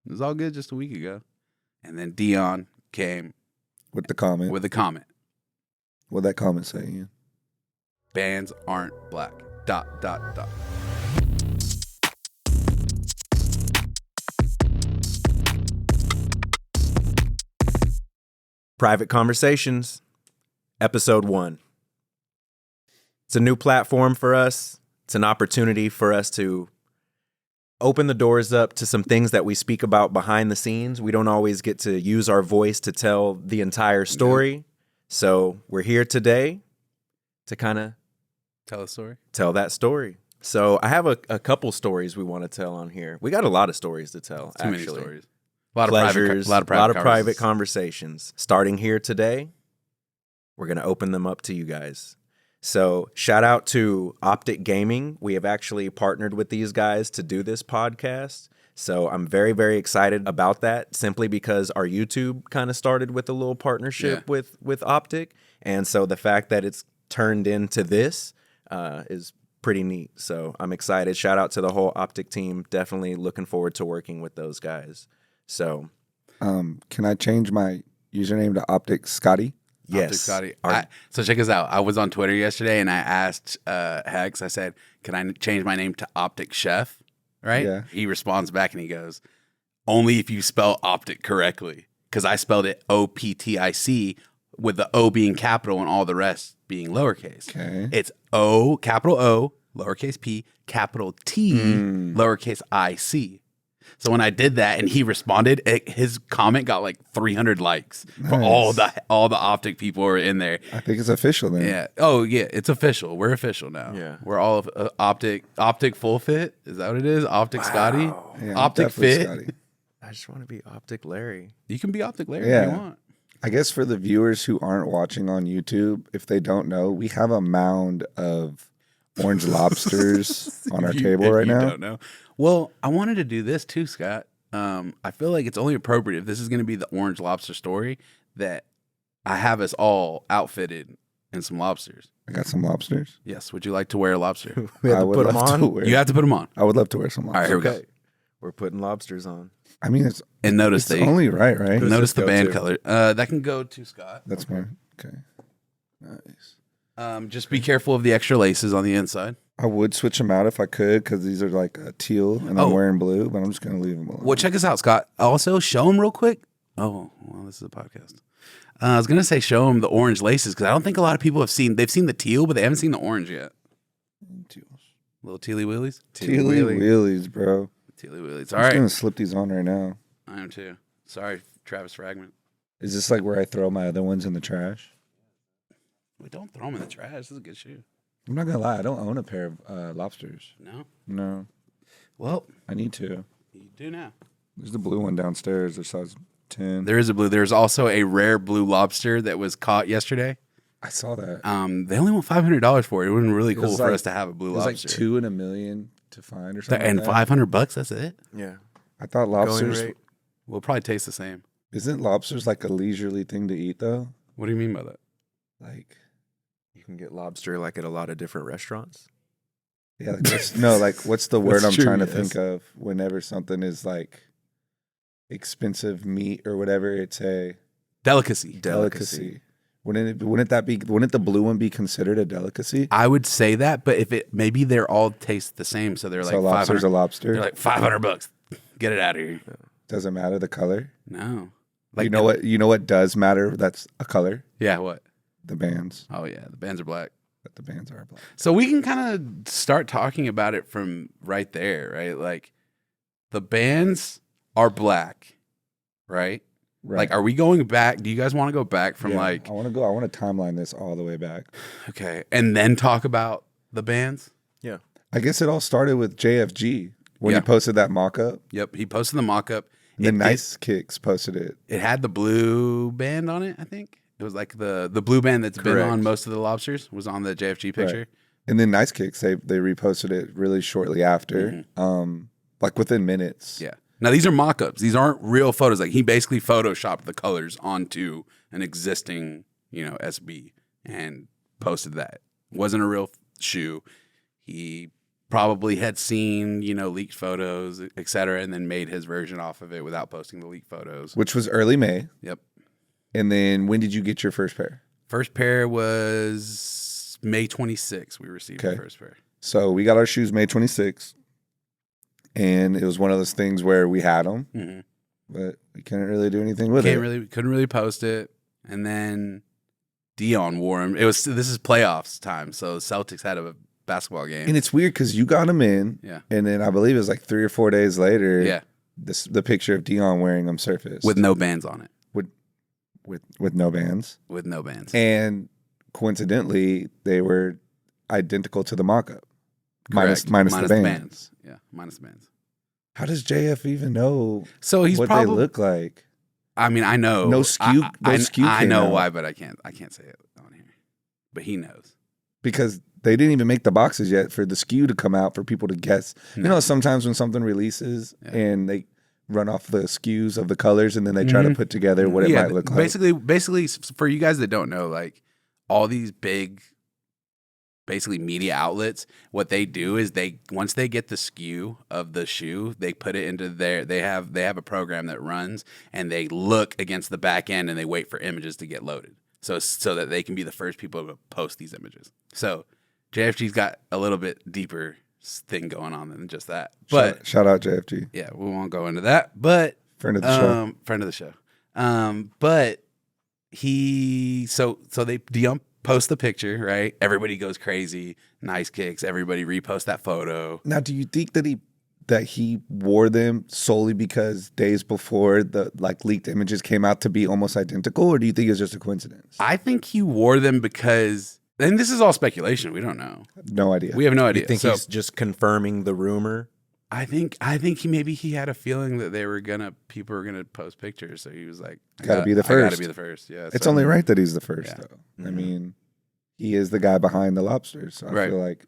It was all good just a week ago. And then Dion came with the comment. with a comment. What'd that comment say, Ian? Bands aren't black. ... Private Conversations, Episode 1. It's a new platform for us. It's an opportunity for us to open the doors up to some things that we speak about behind the scenes. We don't always get to use our voice to tell the entire story. Yeah. So we're here today to kind of tell a story. Tell that story. So I have a couple stories we want to tell on here. We got a lot of stories to tell, Too actually. Many stories. A lot of private conversations. Starting here today, we're going to open them up to you guys. So shout out to Optic Gaming. We have actually partnered with these guys to do this podcast. So I'm very, very excited about that, simply because our YouTube kind of started with a little partnership with Optic. And so the fact that it's turned into this is pretty neat. So I'm excited. Shout out to the whole Optic team. Definitely looking forward to working with those guys. So, can I change my username to Optic Scotty? Yes. Optic Scotty. So check us out. I was on Twitter yesterday and I asked Hex, I said, can I change my name to Optic Chef? Right? Yeah. He responds back and he goes, only if you spell optic correctly. Because I spelled it OPTIC with the O being capital and all the rest being lowercase. Okay. It's O, capital O, lowercase p, capital T, lowercase IC. So when I did that and he responded, his comment got like 300 likes. Nice. For all the Optic people were in there. I think it's official then. Yeah. Oh yeah, it's official. We're official now. Yeah. We're all Optic Full Fit. Is that what it is? Optic Scotty. Yeah, Optic Fit. Scotty. I just want to be Optic Larry. You can be Optic Larry Yeah. if you want. I guess for the viewers who aren't watching on YouTube, if they don't know, we have a mound of orange lobsters on our table right now. Don't know. Well, I wanted to do this too, Scott. I feel like it's only appropriate if this is going to be the orange lobster story that I have us all outfitted in some lobsters. I got some lobsters. Yes. Would you like to wear a lobster? We have I to would put them love on. to wear- You have to put them on. I would love to wear some All right, lobsters. here we go. We're putting lobsters on. I mean, it's And notice only right? notice the go band to? color. That can go to Scott. That's fine. Okay. Nice. Just be careful of the extra laces on the inside. I would switch them out if I could because these are like teal and I'm wearing blue, but I'm just going to leave them alone. Well, check us out, Scott. Also, show them real quick. Oh, well, this is a podcast. I was going to say show them the orange laces because I don't think a lot of people have seen. They've seen the teal, but they haven't seen the orange yet. Teals. Little tealy wheelies. Tealy wheelies, bro. Tealy wheelies. I'm All just right. going to slip these on right now. I am too. Sorry, Travis Fragment. Is this like where I throw my other ones in the trash? We don't throw them in the trash. This is a good shoe. I'm not going to lie. I don't own a pair of lobsters. No? No. Well, I need to. you do now. There's the blue one downstairs. They're size 10. There is a blue. There's also a rare blue lobster that was caught yesterday. I saw that. They only want $500 for it. It would have been really It was cool for like- us to have a blue It was lobster. like 2 in a million to find or something. And like that. $500, that's it? Yeah. I thought lobsters. Going rate. Will probably taste the same. Isn't lobsters like a leisurely thing to eat though? What do you mean by that? Like, You can get lobster like at a lot of different restaurants. yeah, like what's the word That's I'm true, trying to yes. think of whenever something is like expensive meat or whatever? It's a Delicacy. delicacy. Wouldn't the blue one be considered a delicacy? I would say that, but if it maybe they're all taste the same, so they're like So lobster's 500. a lobster. They're like $500. Get it out of here. Doesn't matter the color. No. You know what does matter? That's a color. Yeah, what? The bands. Oh yeah, the bands are black. But the bands are black. So we can kind of start talking about it from right there, right? Like the bands are black, right? Right. Like, are we going back? Do you guys want to go back from Yeah, like, I want to timeline this all the way back. okay, and then talk about the bands? Yeah. I guess it all started with JFG when Yeah. he posted that mock-up. Yep, he posted the mock-up. And then Nice Kicks posted it. It had the blue band on it, I think. It was like the blue band that's been Correct. on most of the lobsters was on the JFG picture. Right. And then Nice Kicks, they reposted it really shortly after, like within minutes. Yeah. Now these are mock-ups. These aren't real photos. Like he basically photoshopped the colors onto an existing, SB and posted that. Wasn't a real shoe. He probably had seen, leaked photos, et cetera, and then made his version off of it without posting the leaked photos. Which was early May. Yep. And then when did you get your first pair? First pair was May 26th. We received the first pair. So we got our shoes May 26th. And it was one of those things where we had them, but we couldn't really do anything with it. Couldn't really post it. And then Dion wore them. This is playoffs time, so the Celtics had a basketball game. And it's weird because you got them in, and then I believe it was like 3 or 4 days later, the picture of Dion wearing them surfaced with no bands on it. With no bands. With no bands. And coincidentally, they were identical to the mock-up. Minus the bands. Yeah, minus the bands. How does JF even know what they look like? I mean, I know. No skew. I know why, but I can't say it on here. But he knows. Because they didn't even make the boxes yet for the skew to come out for people to guess. No. You know, sometimes when something releases and they run off the skews of the colors and then they try to put together what it might look like. Basically, for you guys that don't know, like all these big, basically media outlets, what they do is once they get the skew of the shoe, they put it into they have a program that runs and they look against the back end and they wait for images to get loaded. So that they can be the first people to post these images. So JFG's got a little bit deeper thing going on than just that. But shout out JFG. Yeah, we won't go into that. But friend of the show. Friend of the show. But Dion post the picture, right? Everybody goes crazy. Nice kicks. Everybody repost that photo. Now, do you think that he wore them solely because days before the leaked images came out to be almost identical, or do you think it's just a coincidence? I think he wore them because, and this is all speculation. We don't know. No idea. We have no idea. You think he's just confirming the rumor? I think he had a feeling that people were gonna post pictures, so he was like, "Gotta be the first. I gotta be the first." Yeah, it's only right that he's the first, though. I mean, he is the guy behind the Lobsters, so I feel like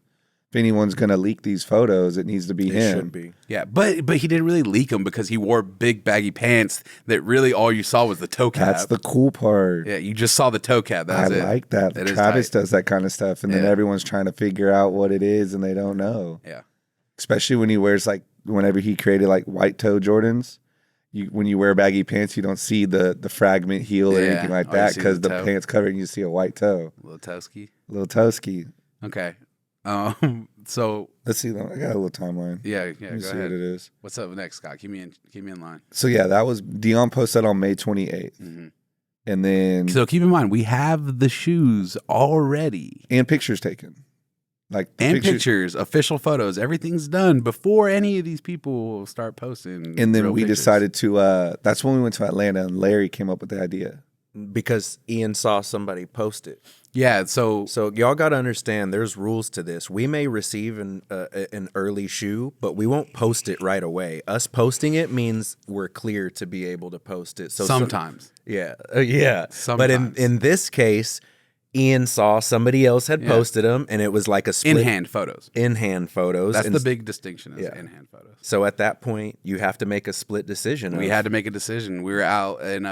if anyone's gonna leak these photos, it needs to be him. Should be. Yeah, but he didn't really leak them because he wore big baggy pants that really all you saw was the toe cap. That's the cool part. Yeah, you just saw the toe cap. I like that. Travis does that kind of stuff, and then everyone's trying to figure out what it is, and they don't know. Yeah. Especially when he wears whenever he created white toe Jordans, when you wear baggy pants, you don't see the fragment heel or anything like that because the pants covered and you see a white toe. Little toeski. Okay. So let's see. I got a little timeline. Yeah. Let me go see ahead. what it is. What's up next, Scott? Keep me in line. So yeah, that was Dion posted on May 28th, and then keep in mind we have the shoes already and pictures taken. Pictures, official photos, everything's done before any of these people start posting. And then we decided to, that's when we went to Atlanta and Larry came up with the idea. Because Ian saw somebody post it. Yeah, so y'all got to understand there's rules to this. We may receive an early shoe, but we won't post it right away. Us posting it means we're clear to be able to post it. So sometimes. Yeah. Sometimes. But in this case, Ian saw somebody else had posted them, and it was like a split. In-hand photos. That's the big distinction is in-hand photos. So at that point, you have to make a split decision. We had to make a decision. We were out in,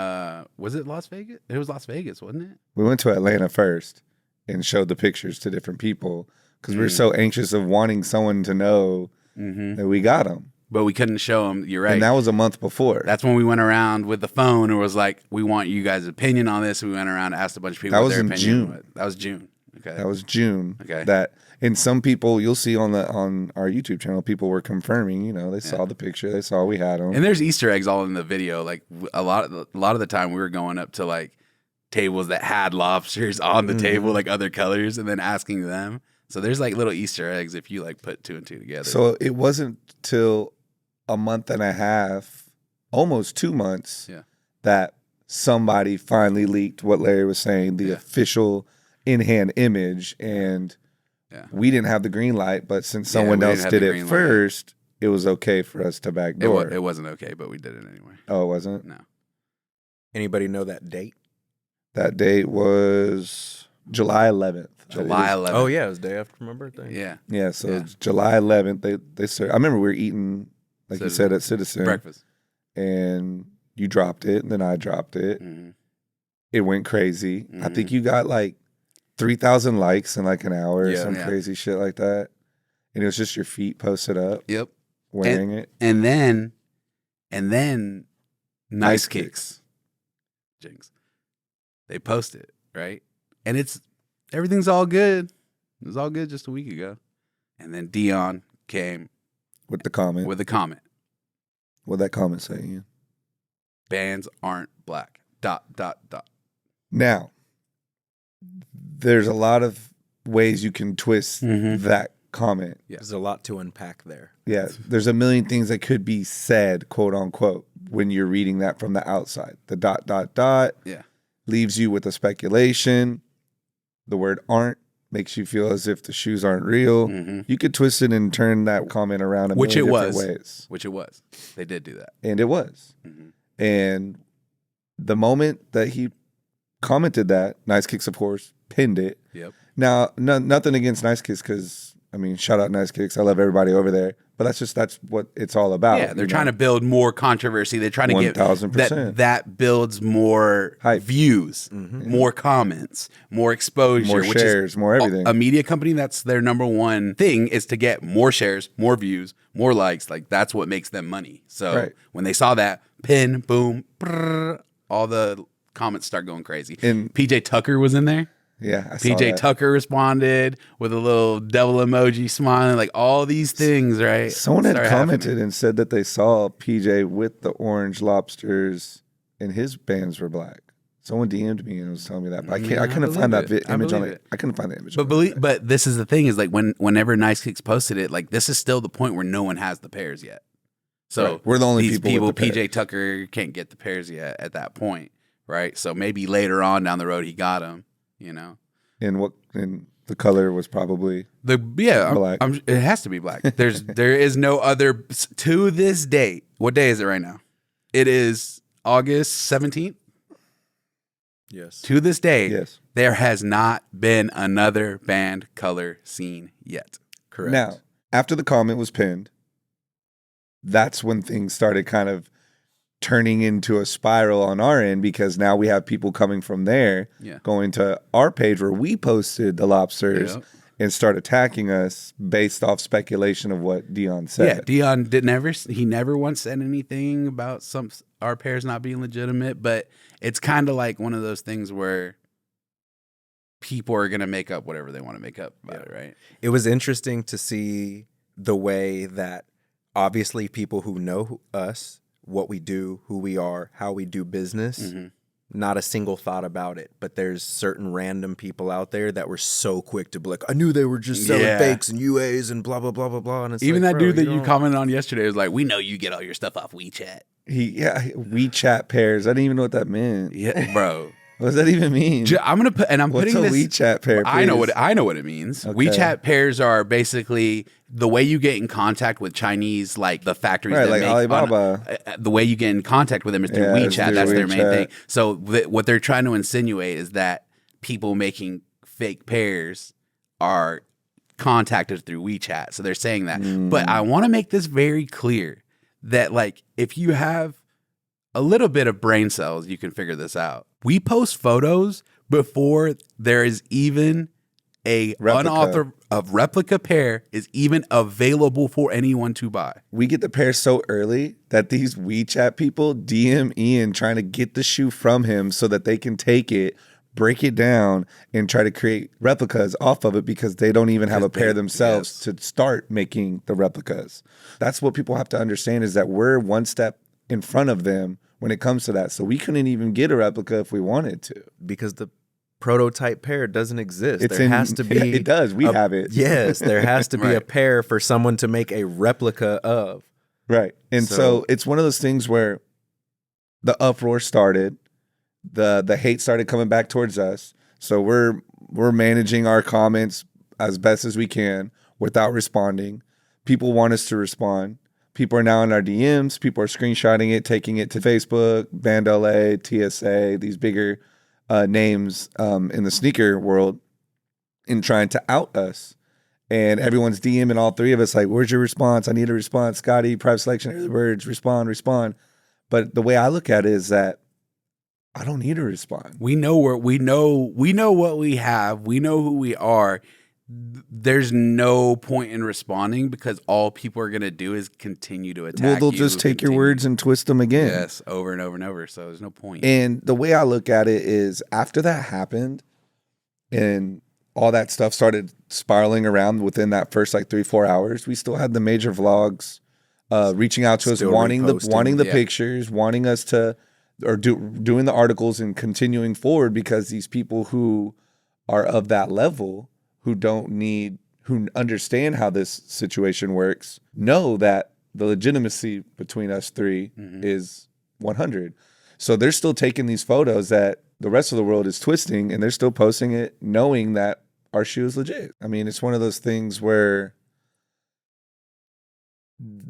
was it Las Vegas? It was Las Vegas, wasn't it? We went to Atlanta first and showed the pictures to different people because we were so anxious of wanting someone to know that we got them. But we couldn't show them. You're right. And that was a month before. That's when we went around with the phone and was like, we want you guys' opinion on this. We went around and asked a bunch of people what their opinion was. That was June. Okay. That was June. Okay. And some people you'll see on our YouTube channel, people were confirming, they saw the picture, they saw we had them. And there's Easter eggs all in the video. Like a lot of the time we were going up to like tables that had lobsters on the table, like other colors, and then asking them. So there's like little Easter eggs if you like put 2 and 2 together. So it wasn't till a month and a half, almost 2 months, that somebody finally leaked what Larry was saying, the official in-hand image, and we didn't have the green light, but since someone else did it first, it was okay for us to backdoor. It wasn't okay, but we did it anyway. Oh, it wasn't? No. Anybody know that date? That date was July 11th. July 11th. Oh, yeah, it was the day after my birthday. Yeah. Yeah, so it's July 11th. They served. I remember we were eating, like you said, at Citizen. Breakfast. And you dropped it, and then I dropped it. Mm-hmm. It went crazy. I think you got like 3,000 likes in like an hour or some crazy shit like that. And it was just your feet posted up. Yep. Wearing it. And then Nice Kicks. Jinx. They post it, right? And everything's all good. It was all good just a week ago. And then Dion came with the comment. With a comment. What'd that comment say, Ian? Bands aren't black. ... Now, there's a lot of ways you can twist that comment. Yeah. There's a lot to unpack there. Yeah, there's a million things that could be said, quote unquote, when you're reading that from the outside. The ... Yeah. leaves you with a speculation. The word aren't makes you feel as if the shoes aren't real. You could twist it and turn that comment around a million different ways. Which it was. They did do that. And it was. And the moment that he commented that, Nice Kicks, of course, pinned it. Yep. Now, nothing against Nice Kicks because, I mean, shout out Nice Kicks. I love everybody over there. But that's what it's all about. Yeah, they're trying to build more controversy. They're trying to get 1,000%. That builds more hype, views, more comments, more exposure, more shares, more everything. A media company, that's their number one thing is to get more shares, more views, more likes. Like that's what makes them money. So when they saw that, pin, boom, brrr, all the comments start going crazy. And PJ Tucker was in there. Yeah, PJ Tucker responded with a little devil emoji smiling, like all these things, right? Someone had commented and said that they saw PJ with the orange lobsters and his bands were black. Someone DM'd me and was telling me that, but I couldn't find that image on it. I couldn't find the image. But this is the thing: is like whenever Nice Kicks posted it, like this is still the point where no one has the pairs yet. So we're the only people. With the PJ Tucker can't get the pairs yet at that point, right? So maybe later on down the road he got them. You know, and the color was probably black. It has to be black. There is no other to this date. What day is it right now? It is August 17th. Yes. To this day, yes, there has not been another band color seen yet. Correct. Now, after the comment was pinned, that's when things started kind of turning into a spiral on our end because now we have people coming from there going to our page where we posted the lobsters and start attacking us based off speculation of what Dion said. Yeah, Dion he never once said anything about our pairs not being legitimate, but it's kind of like one of those things where people are going to make up whatever they want to make up about it, right? It was interesting to see the way that obviously people who know us, what we do, who we are, how we do business, not a single thought about it. But there's certain random people out there that were so quick to be like, I knew they were just selling fakes and UAs and blah, blah, blah, blah, blah. And it's even like, that dude that you commented on yesterday was like, we know you get all your stuff off WeChat. WeChat pairs. I didn't even know what that meant. Yeah, bro. What does that even mean? I'm gonna put, and I'm What's putting a WeChat pair. I know what it means. Okay. WeChat pairs are basically the way you get in contact with Chinese, like the factories that like make Alibaba. The way you get in contact with them is through WeChat. That's their main thing. So what they're trying to insinuate is that people making fake pairs are contacted through WeChat. So they're saying that. But I want to make this very clear that like if you have a little bit of brain cells, you can figure this out. We post photos before there is even a replica pair is even available for anyone to buy. We get the pair so early that these WeChat people DM Ian trying to get the shoe from him so that they can take it, break it down, and try to create replicas off of it because they don't even have a pair themselves to start making the replicas. That's what people have to understand is that we're one step in front of them when it comes to that. So we couldn't even get a replica if we wanted to. Because the prototype pair doesn't exist. Has to be. It does. We have it. Yes, there has to be a pair for someone to make a replica of. Right. And so it's one of those things where the uproar started, the hate started coming back towards us. So we're managing our comments as best as we can without responding. People want us to respond. People are now in our DMs. People are screenshotting it, taking it to Facebook, Band LA, TSA, these bigger names in the sneaker world and trying to out us. And everyone's DMing all three of us like, where's your response? I need a response. Scotty, private selection, early birds, respond. But the way I look at it is that I don't need to respond. We know what we have. We know who we are. there's no point in responding because all people are going to do is continue to attack. Well, they'll just take your words and twist them again. Yes, over and over and over. So there's no point. And the way I look at it is after that happened and all that stuff started spiraling around within that first like 3-4 hours, we still had the major vlogs reaching out to us, wanting the pictures, wanting us to, or doing the articles and continuing forward, because these people who are of that level, who understand how this situation works, know that the legitimacy between us three is 100. So they're still taking these photos that the rest of the world is twisting, and they're still posting it knowing that our shoe is legit. I mean, it's one of those things where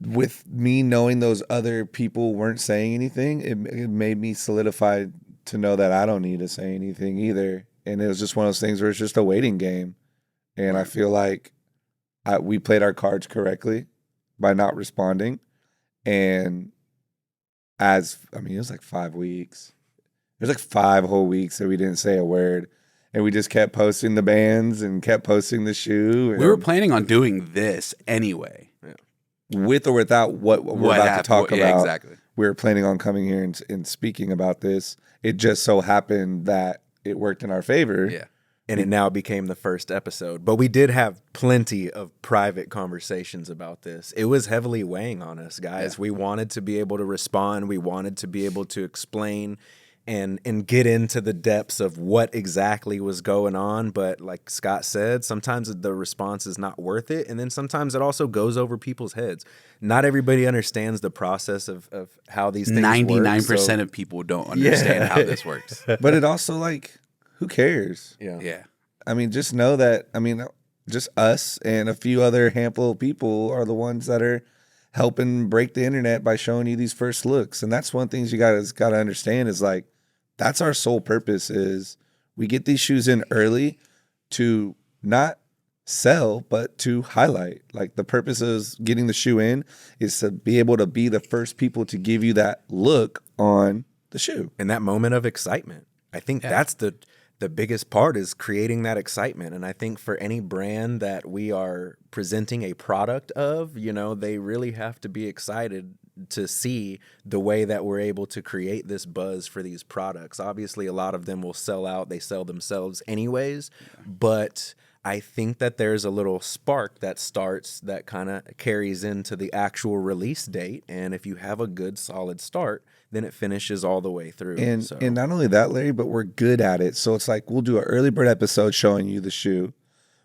with me knowing those other people weren't saying anything, it made me solidified to know that I don't need to say anything either. And it was just one of those things where it's just a waiting game. And I feel like we played our cards correctly by not responding. And it was like 5 weeks. It was like 5 whole weeks that we didn't say a word. And we just kept posting the bands and kept posting the shoe. We were planning on doing this anyway. Yeah. With or without what we're about to talk about. Yeah, exactly. We were planning on coming here and speaking about this. It just so happened that it worked in our favor. Yeah. And it now became the first episode. But we did have plenty of private conversations about this. It was heavily weighing on us, guys. Yeah. We wanted to be able to respond. We wanted to be able to explain and get into the depths of what exactly was going on. But like Scott said, sometimes the response is not worth it. And then sometimes it also goes over people's heads. Not everybody understands the process of how these things 99% of people don't understand how this works. But it also, like, who cares? Yeah. I mean, just know that, just us and a few other handful of people are the ones that are helping break the internet by showing you these first looks. And that's one of the things you got to understand is, like, that's our sole purpose is we get these shoes in early to not sell, but to highlight. Like, the purpose of getting the shoe in is to be able to be the first people to give you that look on the shoe. And that moment of excitement. I think that's the biggest part, is creating that excitement. And I think for any brand that we are presenting a product of, they really have to be excited to see the way that we're able to create this buzz for these products. Obviously, a lot of them will sell out. They sell themselves anyways. But I think that there's a little spark that starts that kind of carries into the actual release date. And if you have a good, solid start, then it finishes all the way through. And not only that, Larry, but we're good at it. So it's like we'll do an early bird episode showing you the shoe.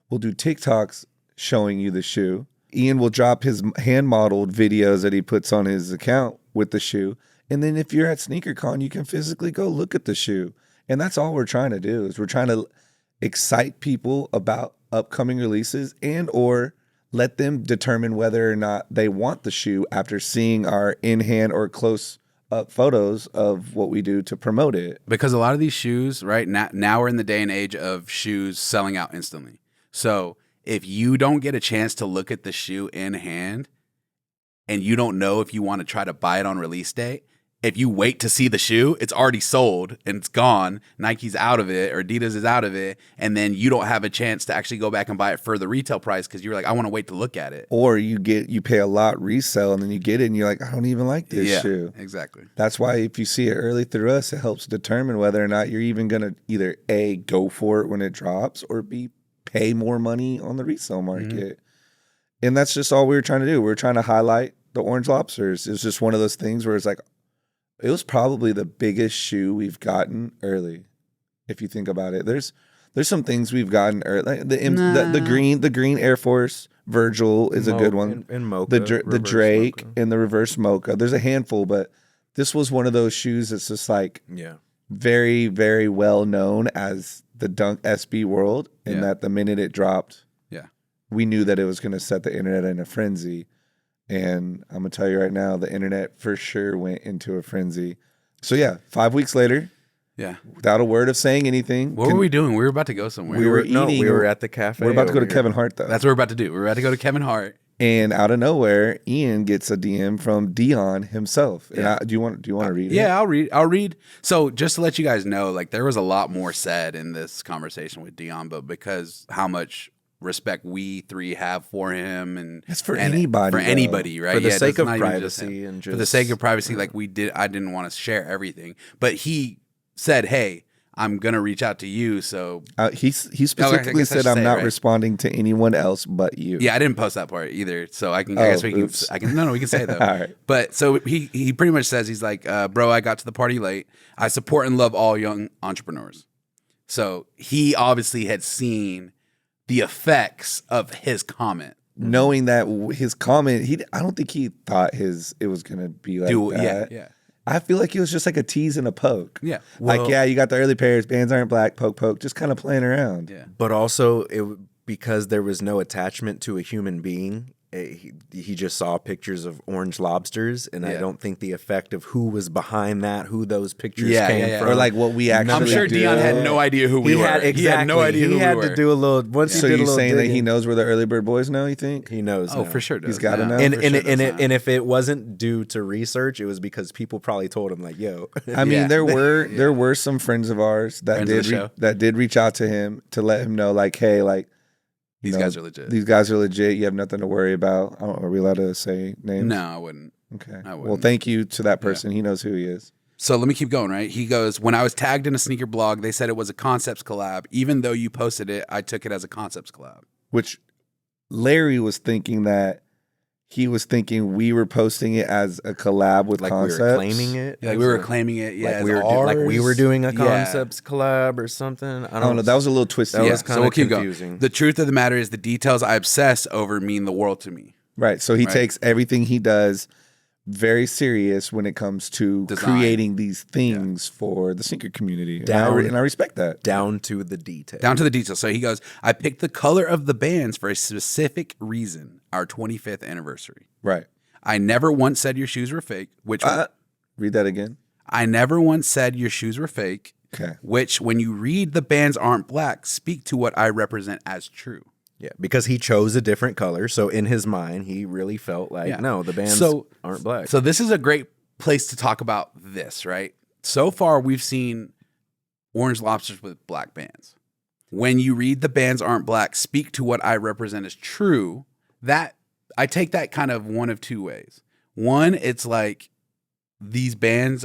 We'll do TikToks showing you the shoe. Ian will drop his hand-modeled videos that he puts on his account with the shoe. And then if you're at SneakerCon, you can physically go look at the shoe. And that's all we're trying to do, is we're trying to excite people about upcoming releases and or let them determine whether or not they want the shoe after seeing our in-hand or close up photos of what we do to promote it. Because a lot of these shoes, right, now we're in the day and age of shoes selling out instantly. So if you don't get a chance to look at the shoe in hand and you don't know if you want to try to buy it on release day, if you wait to see the shoe, it's already sold and it's gone. Nike's out of it or Adidas is out of it. And then you don't have a chance to actually go back and buy it for the retail price because you're like, I want to wait to look at it. Or you pay a lot resale and then you get it and you're like, I don't even like this shoe. Exactly. That's why if you see it early through us, it helps determine whether or not you're even going to either A, go for it when it drops, or B, pay more money on the resale market. Mm-hmm. And that's just all we were trying to do. We were trying to highlight the orange lobsters. It was just one of those things where it's like, it was probably the biggest shoe we've gotten early, if you think about it. There's some things we've gotten early. Like the green Air Force Virgil is a good one. And Mocha, the Drake Mocha. And the reverse Mocha. There's a handful, but this was one of those shoes that's just like very, very well known as the Dunk SB world, and that the minute it dropped, we knew that it was going to set the internet in a frenzy. And I'm going to tell you right now, the internet for sure went into a frenzy. So 5 weeks later, without a word of saying anything. What were we doing? We were about to go somewhere. We were eating. No, we were at the cafe. We're about to go to Kevin Hart, though. That's what we're about to do. We're about to go to Kevin Hart. And out of nowhere, Ian gets a DM from Dion himself. And do you want to read it? Yeah, I'll read. So just to let you guys know, like, there was a lot more said in this conversation with Dion, but because how much respect we three have for him, and It's for and anybody, for though. anybody, right? For the Yeah, sake it's of not even just privacy him. and for the just- sake of privacy, like I didn't want to share everything, but he said, "Hey, I'm gonna reach out to you." So He specifically guess I said, should "I'm say it, not right? responding to anyone else but you." yeah, I didn't post that part either. So I can. Oh, I guess we oops. can. I can. No, we can say it though. All right. But so he pretty much says he's like, bro, I got to the party late. I support and love all young entrepreneurs. So he obviously had seen the effects of his comment. Knowing that his comment, I don't think he thought it was gonna be like that. Yeah. I feel like it was just like a tease and a poke. Yeah. Like, yeah, you got the early pairs, bands aren't black, poke, poke, just kind of playing around. Yeah. But also, because there was no attachment to a human being, he just saw pictures of orange lobsters, and I don't think the effect of who was behind that, who those pictures came from, or like what we actually. I'm sure do. Dion had no idea who we were. He had no idea who He we had were. to do a little. Once So he did a you're little saying that digging, he knows where the early bird boys know? You think? he knows. Oh, now. for sure. Does. He's gotta know. And For sure does now. if it wasn't due to research, it was because people probably told him like, "Yo." I mean, Yeah. there were some friends of ours that Friends of the show. that did reach out to him to let him know, like, hey, like These guys are legit. These guys are legit. You have nothing to worry about. Are we allowed to say names? No, I wouldn't. Okay. I Well, wouldn't. thank you to that person. He knows who he is. So let me keep going, right? He goes, when I was tagged in a sneaker blog, they said it was a concepts collab. Even though you posted it, I took it as a concepts collab. Which Larry was thinking that he was thinking we were posting it as a collab with like concepts. we were claiming it. Like as we were a- claiming it, yeah, like as we were ours. like we were doing a Yeah. concepts collab or something. I I don't know. That was a little twisty. That Yeah, was so kinda we'll keep confusing. going. The truth of the matter is the details I obsess over mean the world to me. Right. So he Right. takes everything he does very serious when it comes to Design. creating these things for the sneaker community. And Down- and I respect that. down to the detail. Down to the details. So he goes, I picked the color of the bands for a specific reason, our 25th anniversary. Right. I never once said your shoes were fake, which Read that again. I never once said your shoes were fake, Okay. which when you read the bands aren't black, speak to what I represent as true. Yeah, because he chose a different color. So in his mind, he really felt like, Yeah. no, the bands aren't black. So this is a great place to talk about this, right? So far, we've seen orange lobsters with black bands. When you read the bands aren't black, speak to what I represent as true, that I take that kind of one of two ways. One, it's like these bands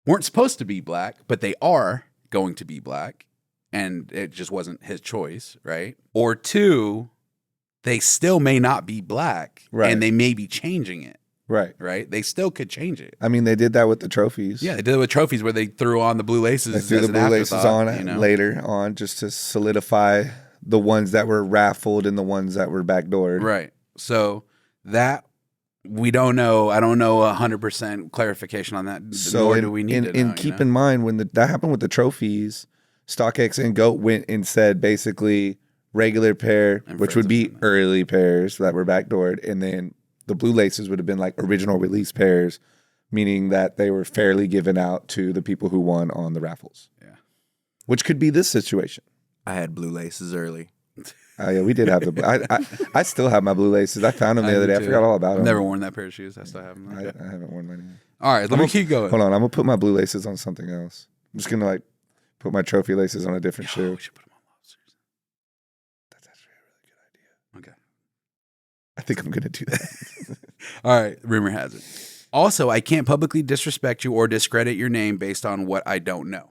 weren't supposed to be black, but they are going to be black. And it just wasn't his choice, right? Or two, they still may not be black, Right. and they may be changing it, Right. right? They still could change it. I mean, they did that with the trophies. Yeah, they did it with trophies where they threw on the blue laces. They threw as the an blue laces afterthought, on you know? later on just to solidify the ones that were raffled and the ones that were backdoored. Right. So that we don't know. I don't know 100% clarification on that. So nor do we need to know. and keep in mind when that happened with the trophies, StockX and GOAT went and said basically regular pair, And which Friends would of be Friends. early pairs that were backdoored, and then the blue laces would have been like original release pairs, meaning that they were fairly given out to the people who won on the raffles. Yeah. Which could be this situation. I had blue laces early. Oh yeah, we did have the. I still have my blue laces. I found them the I other do day. I too. forgot all about I've them. never worn that pair of shoes. I still have them. I haven't worn mine. All right, let me keep going. Hold on, I'm gonna put my blue laces on something else. I'm just gonna like put my trophy laces on a different shoe. We should put them on lobsters. That's actually a really good idea. Okay. I think I'm gonna do that. All right, rumor has it. Also, I can't publicly disrespect you or discredit your name based on what I don't know.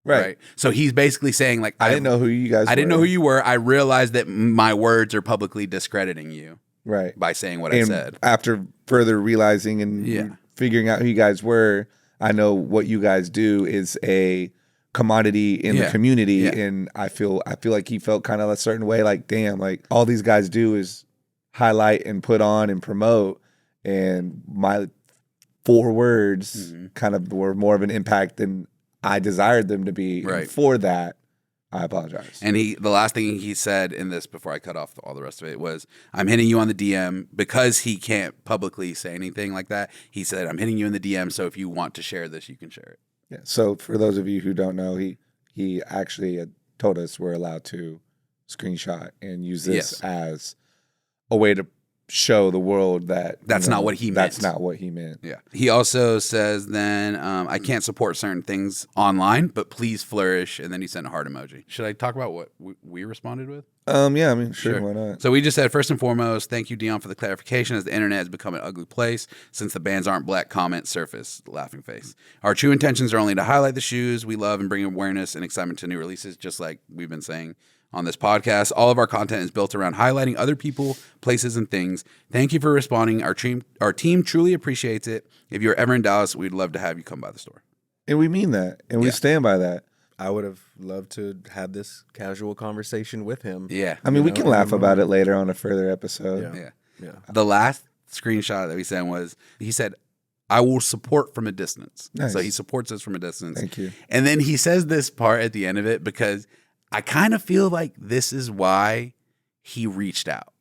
Right. So he's basically saying, like, I didn't know who you guys. I didn't know were. who you were. I realized that my words are publicly discrediting you Right. by saying what I And said. after further realizing and Yeah. figuring out who you guys were, I know what you guys do is a commodity in the Yeah. community, Yeah. and I feel like he felt kind of a certain way. Like, damn, like all these guys do is highlight and put on and promote, and my 4 words kind of were more of an impact than I desired them to be. Right. And for that, I apologize. And the last thing he said in this before I cut off all the rest of it was, I'm hitting you on the DM because he can't publicly say anything like that. He said, I'm hitting you in the DM. So if you want to share this, you can share it. Yeah. So for those of you who don't know, he actually had told us we're allowed to screenshot and use this Yes. as a way to show the world that that's not what he meant. That's not what he meant. Yeah. He also says then, I can't support certain things online, but please flourish. And then he sent a heart emoji. Should I talk about what we responded with? Yeah, I mean, sure, why not? So we just said, first and foremost, thank you, Dion, for the clarification, as the internet has become an ugly place since the bands aren't black comment surface, laughing face. Our true intentions are only to highlight the shoes we love and bring awareness and excitement to new releases, just like we've been saying on this podcast. All of our content is built around highlighting other people, places, and things. Thank you for responding. Our team truly appreciates it. If you're ever in Dallas, we'd love to have you come by the store. And we mean that, and we stand by that. I would have loved to have this casual conversation with him. Yeah. I mean, we can laugh about it later on a further episode. Yeah. The last screenshot that we sent was, he said, I will support from a distance. Nice. So he supports us from a distance. Thank you. And then he says this part at the end of it, because I kind of feel like this is why he reached out.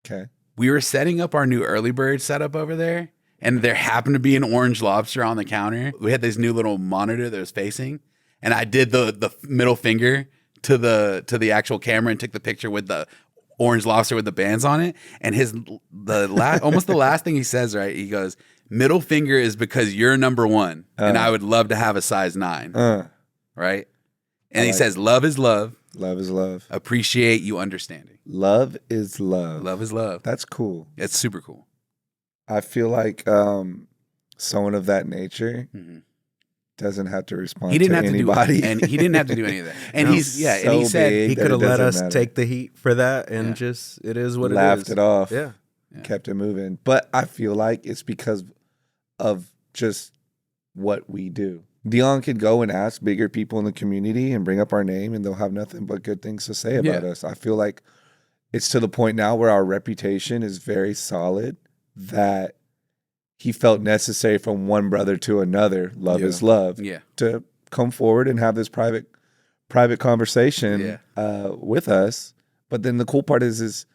Okay. We were setting up our new early bird setup over there, and there happened to be an orange lobster on the counter. We had this new little monitor that was facing, and I did the middle finger to the actual camera and took the picture with the orange lobster with the bands on it. And almost the last thing he says, right? He goes, middle finger is because you're number one, and I would love to have a size 9. Right? And he says, love is love. Love is love. Appreciate you understanding. Love is love. Love is love. That's cool. It's super cool. I feel like someone of that nature doesn't have to respond to anybody. And he didn't have to do any of that. And No, and he said he could have let us matter. take the heat for that and just, it is what Laughed it is. it off. Yeah. Kept it moving. But I feel like it's because of just what we do. Dion could go and ask bigger people in the community and bring up our name, and they'll have nothing but good things to say about us. I feel like it's to the point now where our reputation is very solid that he felt necessary from one brother to another, love is love, to come forward and have this private conversation with us. But then the cool part is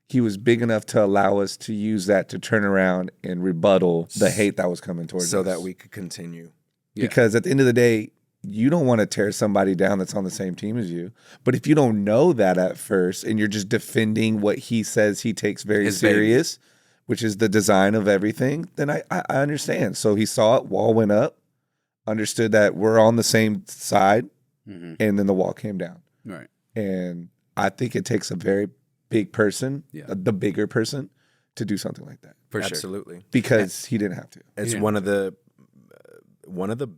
he was big enough to allow us to use that to turn around and rebuttal the hate that was coming towards us. So that we could continue. Because at the end of the day, you don't want to tear somebody down that's on the same team as you. But if you don't know that at first and you're just defending what he says he takes very serious, which is the design of everything, then I understand. So he saw it, wall went up, understood that we're on the same side, and then the wall came down. Right. And I think it takes a very big person, the bigger person, to do something like that. For sure. Absolutely. Because he didn't have to. It's one of the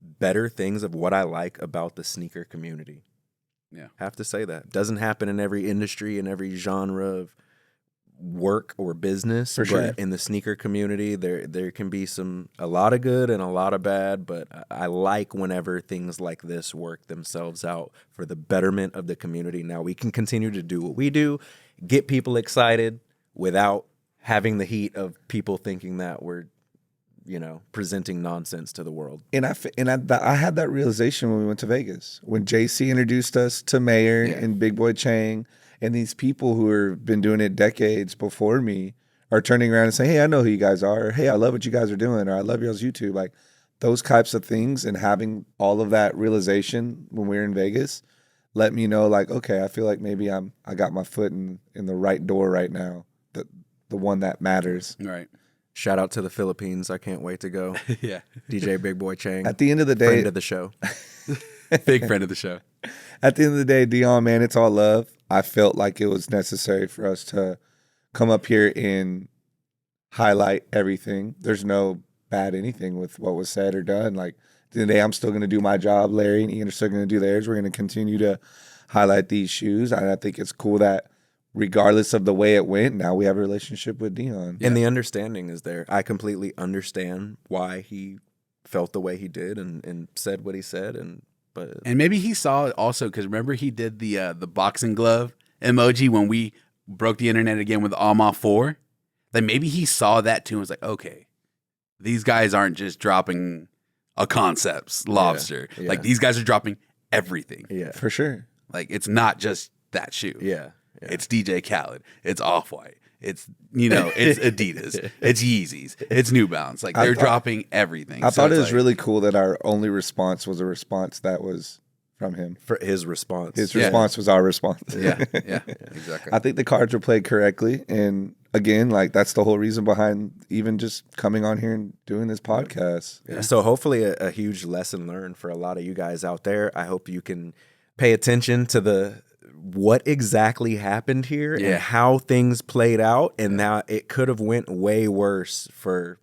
better things of what I like about the sneaker community. Yeah. Have to say that. Doesn't happen in every industry, in every genre of work or business. For sure. But in the sneaker community, there can be a lot of good and a lot of bad, but I like whenever things like this work themselves out for the betterment of the community. Now we can continue to do what we do, get people excited without having the heat of people thinking that we're presenting nonsense to the world. And I had that realization when we went to Vegas, when JC introduced us to Mayor and Big Boy Chang, and these people who have been doing it decades before me are turning around and saying, hey, I know who you guys are. Or, hey, I love what you guys are doing. Or I love y'all's YouTube. Like those types of things, and having all of that realization when we were in Vegas let me know, like, okay, I feel like maybe I got my foot in the right door right now, the one that matters. Right. Shout out to the Philippines. I can't wait to go. DJ Big Boy Chang. At the end of the day, friend of the show. Big friend of the show. At the end of the day, Dion, man, it's all love. I felt like it was necessary for us to come up here and highlight everything. There's no bad anything with what was said or done. Like, at the end of the day, I'm still going to do my job. Larry and Ian are still going to do theirs. We're going to continue to highlight these shoes. And I think it's cool that regardless of the way it went, now we have a relationship with Dion. And the understanding is there. I completely understand why he felt the way he did and said what he said. And maybe he saw it also because remember he did the boxing glove emoji when we broke the internet again with Alma 4. Like maybe he saw that too and was like, okay, these guys aren't just dropping a concepts lobster. Yeah. Like these guys are dropping everything. Yeah, for sure. Like it's not just that shoe. Yeah. It's DJ Khaled. It's Off-White. It's, it's Adidas. It's Yeezys. It's New Balance. Like they're dropping everything. I thought it was really cool that our only response was a response that was from him. For his response. His response was our response. Yeah, exactly. I think the cards were played correctly, and again, like that's the whole reason behind even just coming on here and doing this podcast. Yeah. So hopefully a huge lesson learned for a lot of you guys out there. I hope you can pay attention to what exactly happened here and how things played out. And now it could have went way worse for,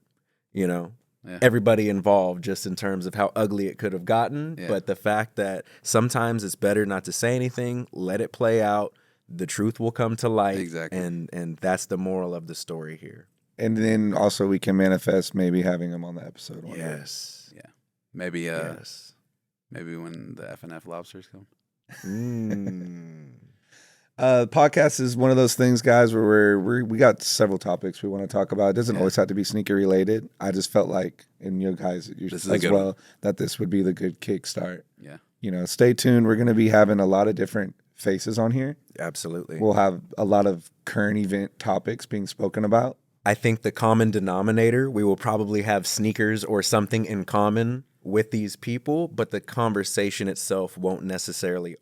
everybody involved, just in terms of how ugly it could have gotten. Yeah. But the fact that sometimes it's better not to say anything, let it play out. The truth will come to light. Exactly. And that's the moral of the story here. And then also we can manifest maybe having him on the episode. Yes. Yeah. Maybe maybe when the FNF Lobsters come. Podcast is one of those things, guys, where we got several topics we want to talk about. It doesn't always have to be sneaker related. I just felt like, and you guys as well, that this would be the good kickstart. Yeah. Stay tuned. We're going to be having a lot of different faces on here. Absolutely. We'll have a lot of current event topics being spoken about. I think the common denominator, we will probably have sneakers or something in common with these people, but the conversation itself won't necessarily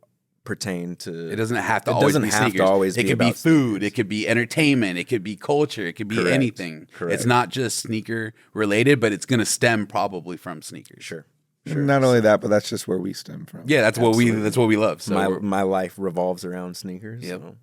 pertain to. It doesn't have to always be sneakers. It could be food. It could be entertainment. It could be culture. It could be anything. Correct. It's not just sneaker related, but it's going to stem probably from sneakers. Sure. Not only that, but that's just where we stem from. Yeah, that's what we love. So my life revolves around sneakers. Yep. So,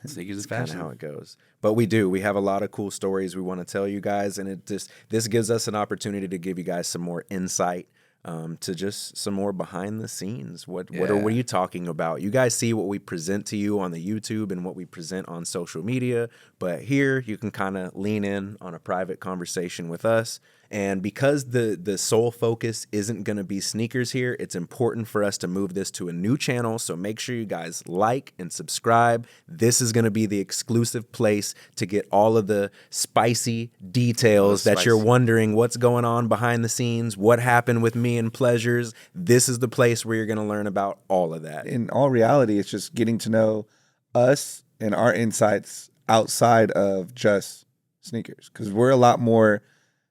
sneakers is fashion. Kind of how it goes. But we have a lot of cool stories we want to tell you guys, and this gives us an opportunity to give you guys some more insight. To just some more behind the scenes. What are you talking about? You guys see what we present to you on the YouTube and what we present on social media, but here you can kind of lean in on a private conversation with us. And because the sole focus isn't going to be sneakers here, it's important for us to move this to a new channel. So make sure you guys like and subscribe. This is going to be the exclusive place to get all of the spicy details that you're wondering what's going on behind the scenes, what happened with me and Pleasures. This is the place where you're going to learn about all of that. In all reality, it's just getting to know us and our insights outside of just sneakers, because we're a lot more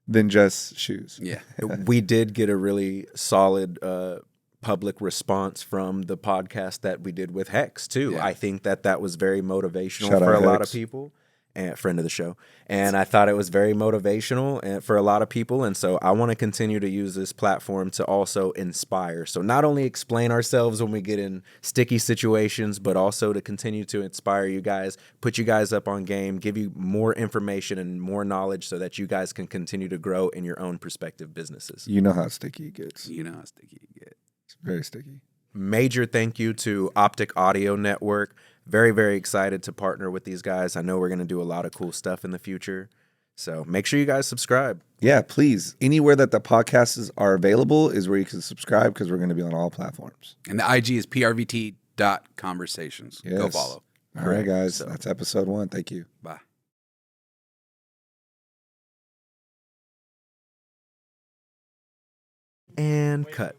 than just shoes. Yeah. We did get a really solid public response from the podcast that we did with Hex too. Yeah. I think that was very motivational for a lot of people. And friend of the show. And I thought it was very motivational for a lot of people. And so I want to continue to use this platform to also inspire. So not only explain ourselves when we get in sticky situations, but also to continue to inspire you guys, put you guys up on game, give you more information and more knowledge so that you guys can continue to grow in your own prospective businesses. You know how sticky it gets. It's very sticky. Major thank you to Optic Audio Network. Very, very excited to partner with these guys. I know we're going to do a lot of cool stuff in the future. So make sure you guys subscribe. Yeah, please. Anywhere that the podcasts are available is where you can subscribe, because we're going to be on all platforms. And the IG is prvt.conversations. Yes. Go follow. All right, guys. That's episode 1. Thank you. Bye. And cut.